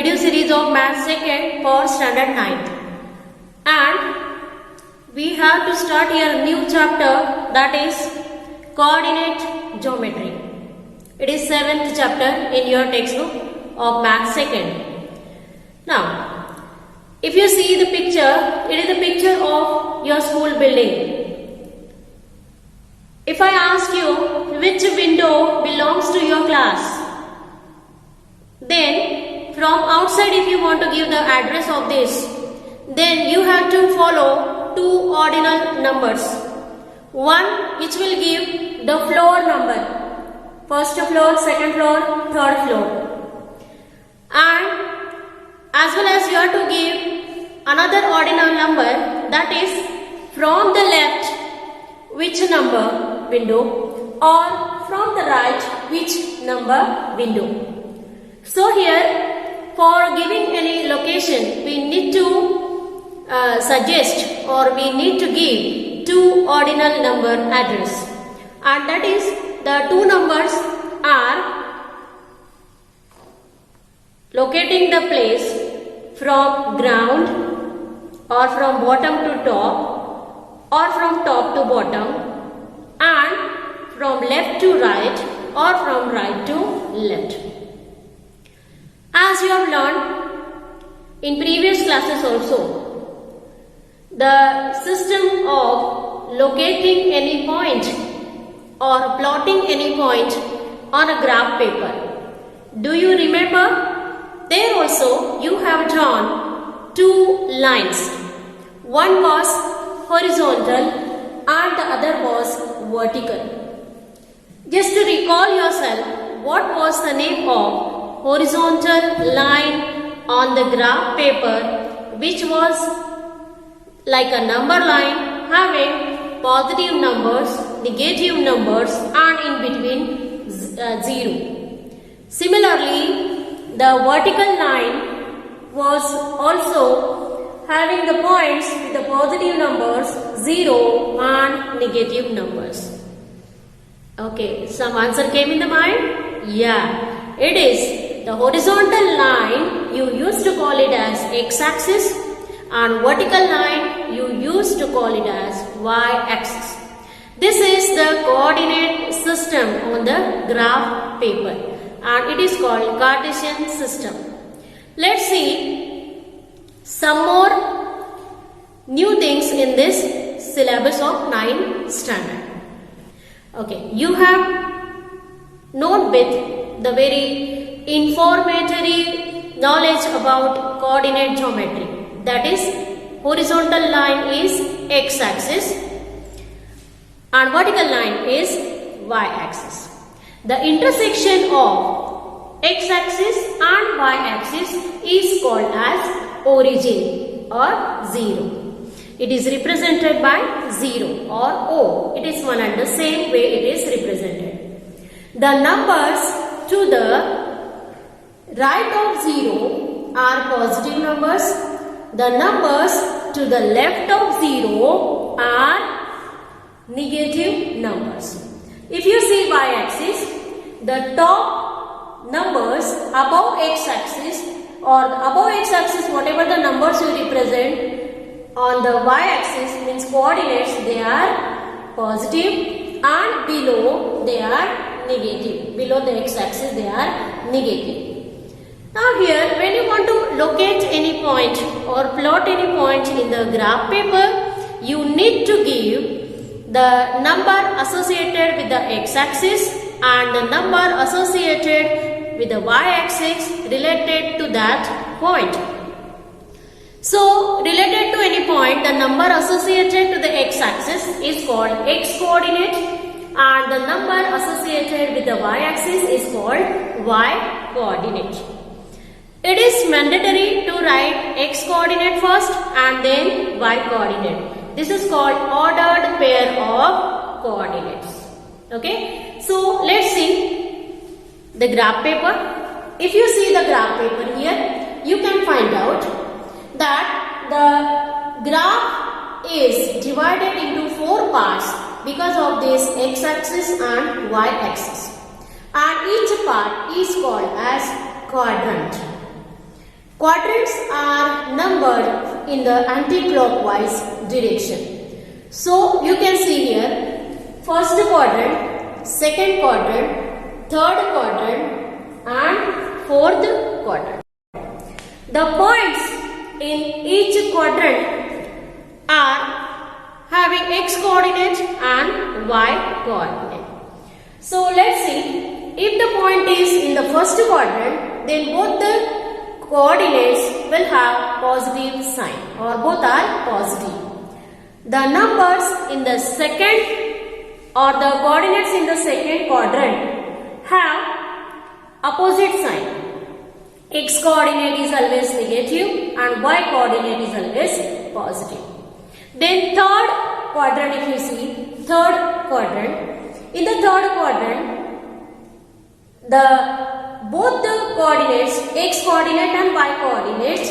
video series of Math Second for Standard 9th. And we have to start here a new chapter, that is Coordinate Geometry. It is 7th chapter in your textbook of Math Second. Now, if you see the picture, it is a picture of your school building. If I ask you which window belongs to your class, then from outside if you want to give the address of this, then you have to follow two ordinal numbers. One which will give the floor number, first floor, second floor, third floor. And as well as you have to give another ordinal number, that is from the left which number window, or from the right which number window. So here, for giving any location, we need to suggest or we need to give two ordinal number address, and that is the two numbers are locating the place from ground or from bottom to top or from top to bottom and from left to right or from right to left. As you have learned in previous classes also, the system of locating any point or plotting any point on a graph paper. Do you remember? There also you have drawn two lines. One was horizontal and the other was vertical. Just to recall yourself, what was the name of horizontal line on the graph paper, which was like a number line having positive numbers, negative numbers and in between 0. Similarly, the vertical line was also having the points with the positive numbers 0 and negative numbers. Okay, some answer came in the mind? Yeah, it is. The horizontal line you used to call it as x-axis and vertical line you used to call it as y-axis. This is the coordinate system on the graph paper and it is called Cartesian system. Let's see some more new things in this syllabus of 9th standard. Okay, you have known with the very informative knowledge about coordinate geometry. That is, horizontal line is x-axis and vertical line is y-axis. The intersection of x-axis and y-axis is called as origin or 0. It is represented by 0 or O. It is one and the same way it is represented. The numbers to the right of 0 are positive numbers. The numbers to the left of 0 are negative numbers. If you see y-axis, the top numbers above x-axis or above x-axis, whatever the numbers you represent, on the y-axis means coordinates, they are positive and below they are negative. Below the x-axis they are negative. Now here, when you want to locate any point or plot any point in the graph paper, you need to give the number associated with the x-axis and the number associated with the y-axis related to that point. So, related to any point, the number associated to the x-axis is called x-coordinate and the number associated with the y-axis is called y-coordinate. It is mandatory to write x-coordinate first and then y-coordinate. This is called ordered pair of coordinates. Okay. So, let's see the graph paper. If you see the graph paper here, you can find out that the graph is divided into 4 parts because of this x-axis and y-axis. And each part is called as quadrant. Quadrants are numbered in the anti-clockwise direction. So you can see here first quadrant, second quadrant, third quadrant and fourth quadrant. The points in each quadrant are having x coordinate and y coordinate. So let's see, if the point is in the first quadrant, then both the coordinates will have positive sign or both are positive. The numbers in the second or the coordinates in the second quadrant have opposite sign. X coordinate is always negative and y coordinate is always positive. Then third quadrant, if you see, third quadrant, in the third quadrant, both the coordinates x coordinate and y coordinates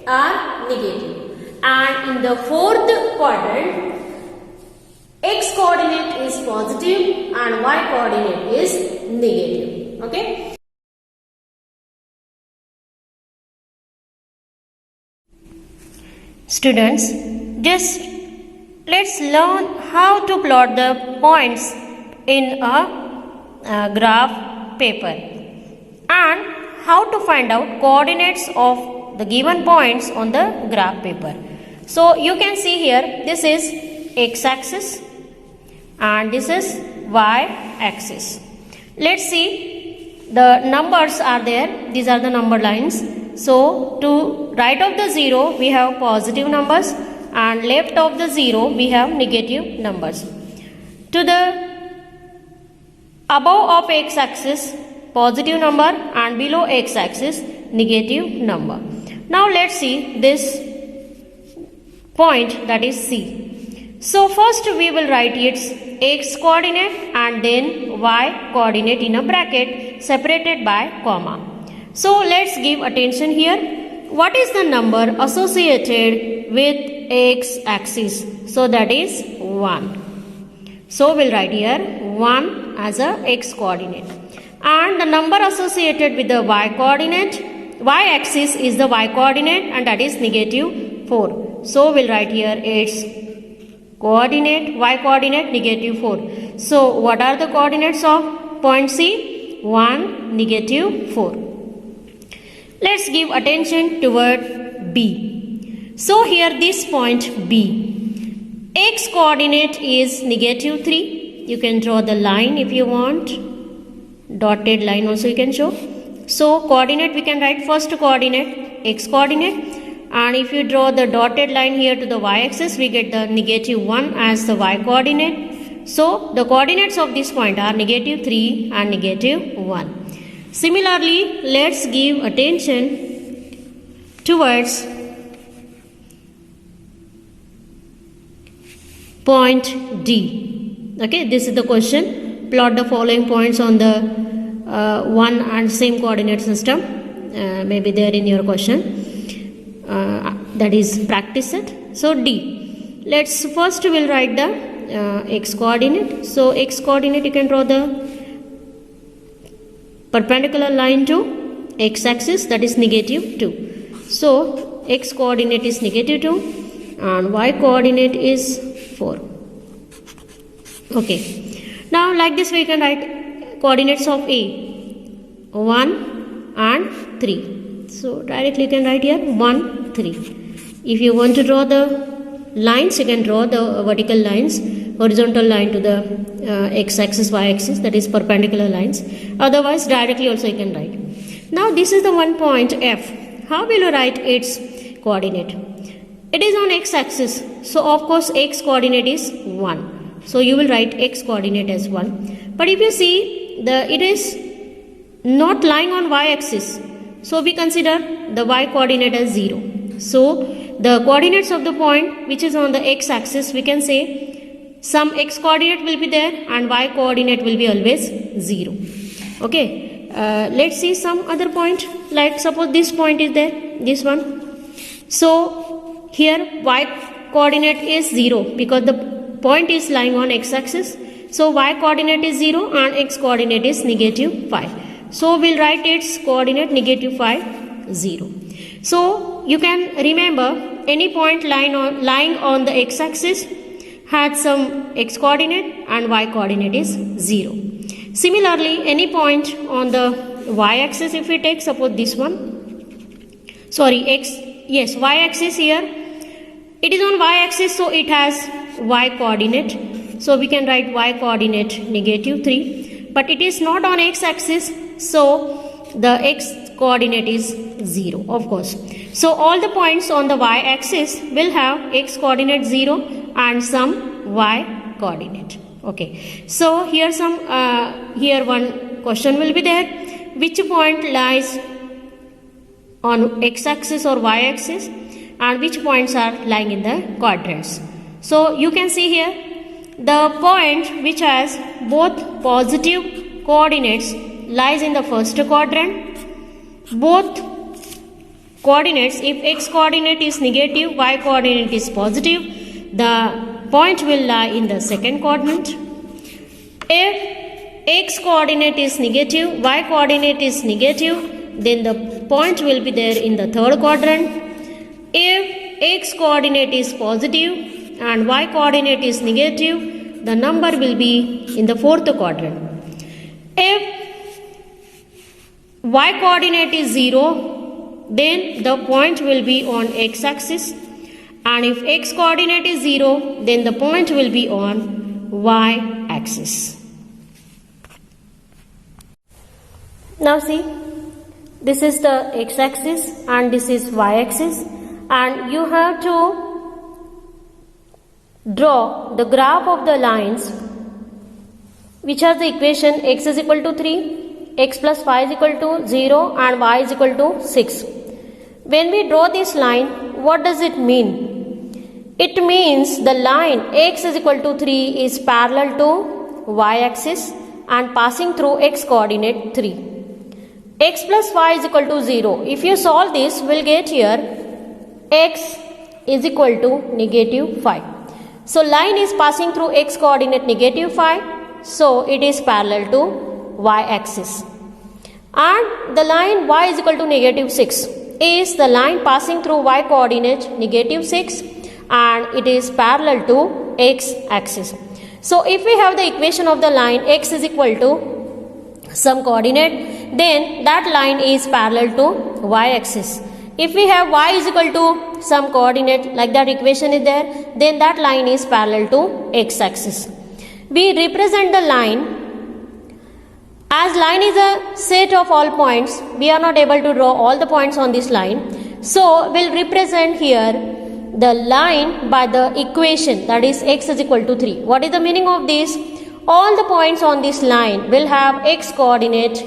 are negative, and in the fourth quadrant x coordinate is positive and y coordinate is negative. Okay. Students, just let's learn how to plot the points in a graph paper and how to find out coordinates of the given points on the graph paper. So you can see here, this is x-axis and this is y-axis. Let's see, the numbers are there, these are the number lines. So to right of the 0 we have positive numbers and left of the 0 we have negative numbers. To the above of x-axis positive number and below x-axis negative number. Now let's see this point, that is C. So first we will write its x coordinate and then y coordinate in a bracket separated by comma. So let's give attention here. What is the number associated with x-axis? So that is 1. So we'll write here 1 as a x coordinate. And the number associated with the y coordinate, y-axis is the y coordinate and that is negative 4. So we'll write here its coordinate, y coordinate negative 4. So what are the coordinates of point C? 1, negative 4. Let's give attention toward B. So here this point B, x coordinate is negative 3. You can draw the line if you want, dotted line also you can show. So coordinate we can write first coordinate x coordinate, and if you draw the dotted line here to the y-axis we get the negative 1 as the y coordinate. So the coordinates of this point are negative 3 and negative 1. Similarly, let's give attention towards point D. Okay, this is the question. Plot the following points on the one and same coordinate system. Maybe there in your question. That is practice set. So D. Let's first we'll write the x coordinate. So x coordinate you can draw the perpendicular line to x-axis, that is negative 2. So x coordinate is negative 2 and y coordinate is 4. Okay. Now like this we can write coordinates of A 1 and 3. So directly you can write here 1, 3. If you want to draw the lines, you can draw the vertical lines, horizontal line to the x-axis, y-axis, that is perpendicular lines. Otherwise directly also you can write. Now this is the one point F. How will you write its coordinate? It is on x-axis, so of course x coordinate is 1. So you will write x coordinate as 1. But if you see, it is not lying on y-axis, so we consider the y coordinate as 0. So the coordinates of the point which is on the x-axis, we can say some x coordinate will be there and y coordinate will be always 0. Okay, let's see some other point, like suppose this point is there, this one. So here y coordinate is 0 because the point is lying on x-axis. So y coordinate is 0 and x coordinate is negative 5. So we'll write its coordinate negative 5, 0. So you can remember any point lying on the x-axis had some x coordinate and y coordinate is 0. Similarly, any point on the y-axis, if we take suppose this one, y-axis here, it is on y-axis, so it has y coordinate. So we can write y coordinate -3, but it is not on x-axis, so the x coordinate is 0, of course. So all the points on the y-axis will have x coordinate 0 and some y coordinate. Okay, so here one question will be there. Which point lies on x-axis or y-axis, and which points are lying in the quadrants? So you can see here the point which has both positive coordinates lies in the first quadrant. Both coordinates, if x coordinate is negative, y coordinate is positive, the point will lie in the second quadrant. If x coordinate is negative, y coordinate is negative, then the point will be there in the third quadrant. If x coordinate is positive and y coordinate is negative, the number will be in the fourth quadrant. If y coordinate is 0, then the point will be on x-axis, and if x coordinate is 0, then the point will be on y-axis. Now see, this is the x-axis and this is y-axis, and you have to draw the graph of the lines which has the equation x is equal to 3, x plus y is equal to 0 and y is equal to 6. When we draw this line, what does it mean? It means the line x is equal to 3 is parallel to y-axis and passing through x coordinate 3. X plus y is equal to 0. If you solve this, we'll get here x is equal to -5. So line is passing through x coordinate -5, so it is parallel to y-axis. And the line y is equal to -6 is the line passing through y coordinate -6, and it is parallel to x-axis. So if we have the equation of the line x is equal to some coordinate, then that line is parallel to y-axis. If we have y is equal to some coordinate, like that equation is there, then that line is parallel to x-axis. We represent the line, as line is a set of all points, we are not able to draw all the points on this line. So we'll represent here the line by the equation, that is x is equal to 3. What is the meaning of this? All the points on this line will have x coordinate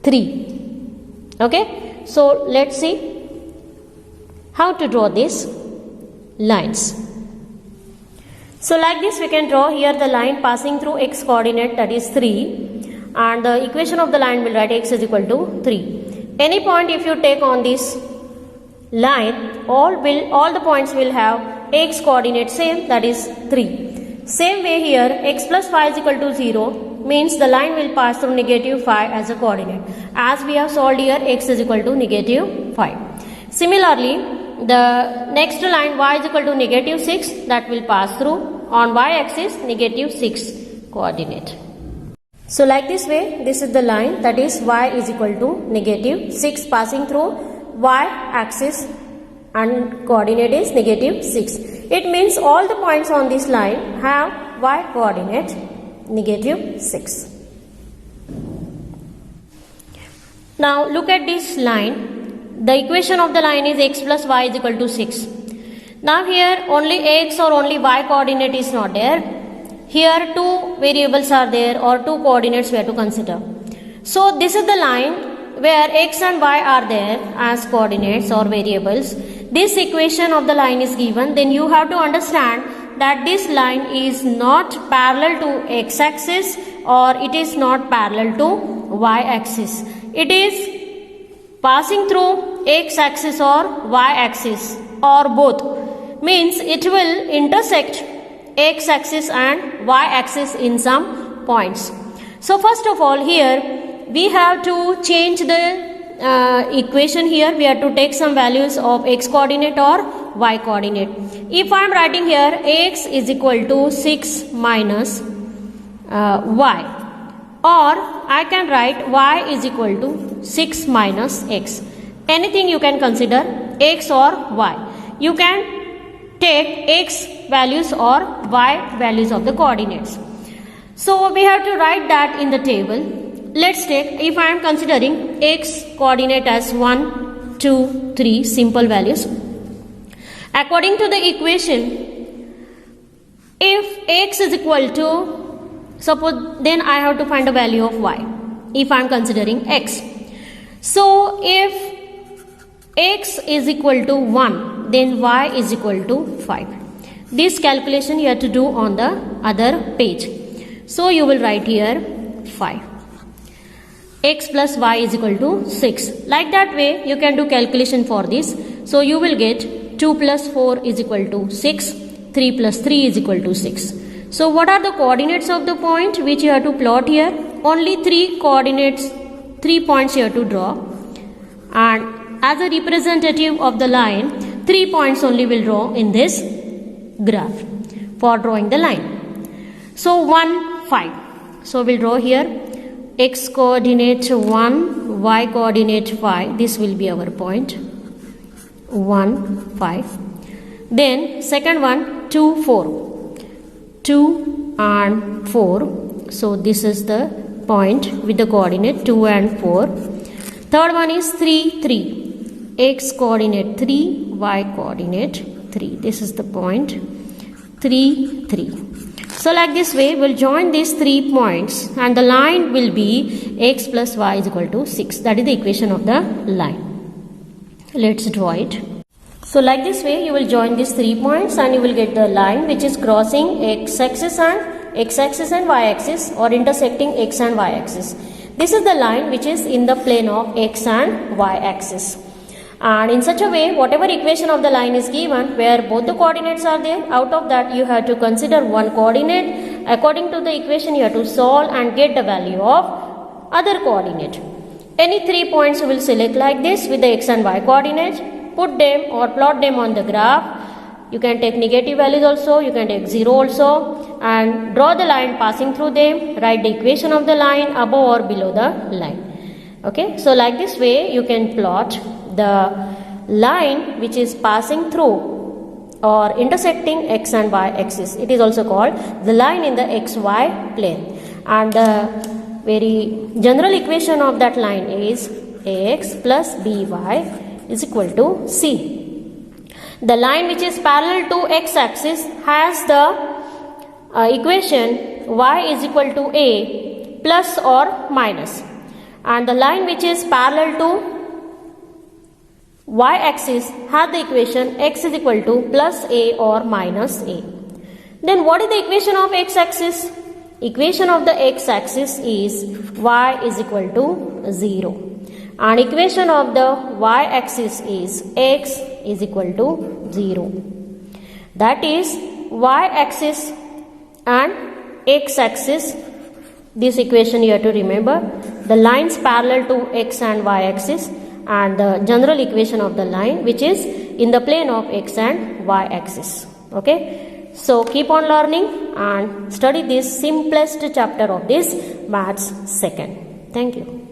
3. Okay, so let's see how to draw these lines. So like this we can draw here the line passing through x coordinate, that is 3, and the equation of the line will write x is equal to 3. Any point if you take on this line, all the points will have x coordinate same, that is 3. Same way here, x plus y is equal to 0 means the line will pass through -5 as a coordinate. As we have solved here, x is equal to -5. Similarly, the next line y is equal to -6, that will pass through on y-axis -6 coordinate. So like this way, this is the line, that is y is equal to -6 passing through y-axis and coordinate is -6. It means all the points on this line have y coordinate -6. Now look at this line. The equation of the line is x plus y is equal to 6. Now here only x or only y coordinate is not there. Here two variables are there, or two coordinates we have to consider. So this is the line where x and y are there as coordinates or variables. This equation of the line is given, then you have to understand that this line is not parallel to x-axis or it is not parallel to y-axis. It is passing through x-axis or y-axis or both. Means it will intersect x-axis and y-axis in some points. So first of all here we have to change the equation here, we have to take some values of x coordinate or y coordinate. If I am writing here x is equal to 6 minus y, or I can write y is equal to 6 minus x. Anything you can consider, x or y. You can take x values or y values of the coordinates. So we have to write that in the table. Let's take, if I am considering x coordinate as 1, 2, 3 simple values. According to the equation, if x is equal to, suppose then I have to find a value of y if I am considering x. So if x is equal to 1, then y is equal to 5. This calculation you have to do on the other page. So you will write here 5. X plus y is equal to 6. Like that way you can do calculation for this. So you will get 2 plus 4 is equal to 6. 3 plus 3 is equal to 6. So what are the coordinates of the point which you have to plot here? Only 3 coordinates, 3 points you have to draw. And as a representative of the line, 3 points only will draw in this graph for drawing the line. So 1, 5. So we'll draw here x coordinate 1, y coordinate 5. This will be our point. 1, 5. Then second one 2, 4. 2 and 4. So this is the point with the coordinate 2 and 4. Third one is 3, 3. X coordinate 3, y coordinate 3. This is the point 3, 3. So like this way we'll join these 3 points and the line will be x plus y is equal to 6. That is the equation of the line. Let's draw it. So like this way you will join these 3 points and you will get the line which is crossing x-axis and y-axis or intersecting x and y-axis. This is the line which is in the plane of x and y-axis. And in such a way, whatever equation of the line is given, where both the coordinates are there, out of that you have to consider one coordinate. According to the equation, you have to solve and get the value of other coordinate. Any 3 points you will select like this with the x and y coordinates, put them or plot them on the graph. You can take negative values also, you can take 0 also, and draw the line passing through them, write the equation of the line above or below the line. Okay, so like this way you can plot the line which is passing through or intersecting x and y axis. It is also called the line in the xy plane. And the very general equation of that line is ax plus by is equal to c. The line which is parallel to x axis has the equation y is equal to a plus or minus. And the line which is parallel to y-axis has the equation x is equal to plus a or minus a. Then what is the equation of x-axis? Equation of the x-axis is y is equal to 0. And equation of the y-axis is x is equal to 0. That is y-axis and x-axis. This equation you have to remember. The lines parallel to x and y-axis, and the general equation of the line which is in the plane of x and y axis. Okay, so keep on learning and study this simplest chapter of this maths second. Thank you.